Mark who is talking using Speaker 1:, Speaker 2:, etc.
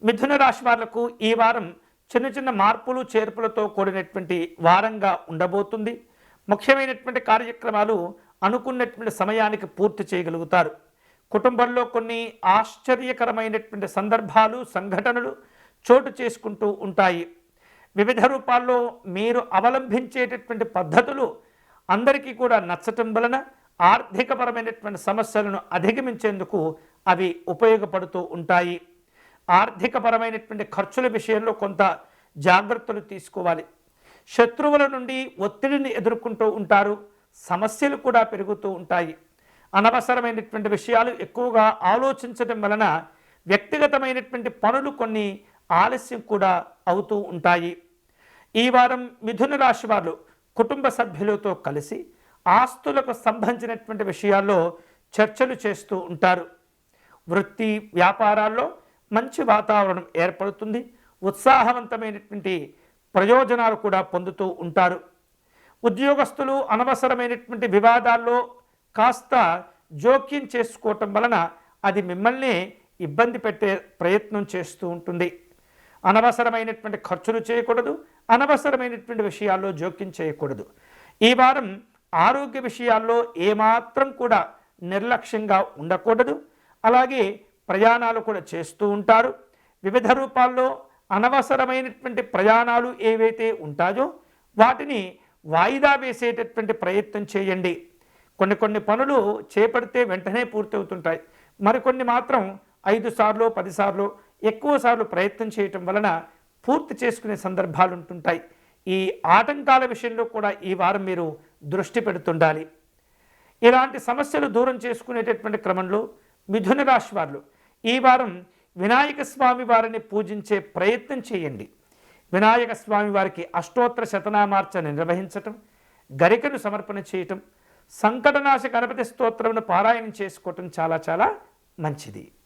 Speaker 1: మిథున రాశి వాళ్లకు ఈ వారం చిన్న చిన్న మార్పులు చేర్పులతో కూడినటువంటి వారంగా ఉండబోతుంది. ముఖ్యమైనటువంటి కార్యక్రమాలు అనుకున్నటువంటి సమయానికి పూర్తి చేయగలుగుతారు. కుటుంబంలో కొన్ని ఆశ్చర్యకరమైనటువంటి సందర్భాలు సంఘటనలు చోటు చేసుకుంటూ ఉంటాయి. వివిధ రూపాల్లో మీరు అవలంబించేటటువంటి పద్ధతులు అందరికీ కూడా నచ్చటం వలన ఆర్థికపరమైనటువంటి సమస్యలను అధిగమించేందుకు అవి ఉపయోగపడుతూ ఉంటాయి. ఆర్థికపరమైనటువంటి ఖర్చుల విషయంలో కొంత జాగ్రత్తలు తీసుకోవాలి. శత్రువుల నుండి ఒత్తిడిని ఎదుర్కొంటూ ఉంటారు. సమస్యలు కూడా పెరుగుతూ ఉంటాయి. అనవసరమైనటువంటి విషయాలు ఎక్కువగా ఆలోచించడం వలన వ్యక్తిగతమైనటువంటి పనులు కొన్ని ఆలస్యం కూడా అవుతూ ఉంటాయి. ఈ వారం మిథున రాశి వారు కుటుంబ సభ్యులతో కలిసి ఆస్తులకు సంబంధించినటువంటి విషయాల్లో చర్చలు చేస్తూ ఉంటారు. వృత్తి వ్యాపారాల్లో మంచి వాతావరణం ఏర్పడుతుంది. ఉత్సాహవంతమైనటువంటి ప్రయోజనాలు కూడా పొందుతూ ఉంటారు. ఉద్యోగస్తులు అనవసరమైనటువంటి వివాదాల్లో కాస్త జోక్యం చేసుకోవటం వలన అది మిమ్మల్ని ఇబ్బంది పెట్టే ప్రయత్నం చేస్తూ ఉంటుంది. అనవసరమైనటువంటి ఖర్చులు చేయకూడదు. అనవసరమైనటువంటి విషయాల్లో జోక్యం చేయకూడదు. ఈ వారం ఆరోగ్య విషయాల్లో ఏమాత్రం కూడా నిర్లక్ష్యంగా ఉండకూడదు. అలాగే ప్రయాణాలు కూడా చేస్తూ ఉంటారు. వివిధ రూపాల్లో అనవసరమైనటువంటి ప్రయాణాలు ఏవైతే ఉంటాయో వాటిని వాయిదా వేసేటటువంటి ప్రయత్నం చేయండి. కొన్ని పనులు చేపడితే వెంటనే పూర్తవుతుంటాయి. మరికొన్ని మాత్రం 5 సార్లు 10 సార్లు ఎక్కువ సార్లు ప్రయత్నం చేయటం వలన పూర్తి చేసుకునే సందర్భాలు ఉంటుంటాయి. ఈ ఆటంకాల విషయంలో కూడా ఈ వారం మీరు దృష్టి పెడుతుండాలి. ఇలాంటి సమస్యలు దూరం చేసుకునేటటువంటి క్రమంలో మిథున రాశి వారు ఈ వారం వినాయక స్వామి వారిని పూజించే ప్రయత్నం చేయండి. వినాయక స్వామి వారికి అష్టోత్తర శతనామార్చన నిర్వహించటం, గరికను సమర్పణ చేయటం, సంకటనాశ గణపతి స్తోత్రమును పారాయణం చేసుకోవటం చాలా చాలా మంచిది.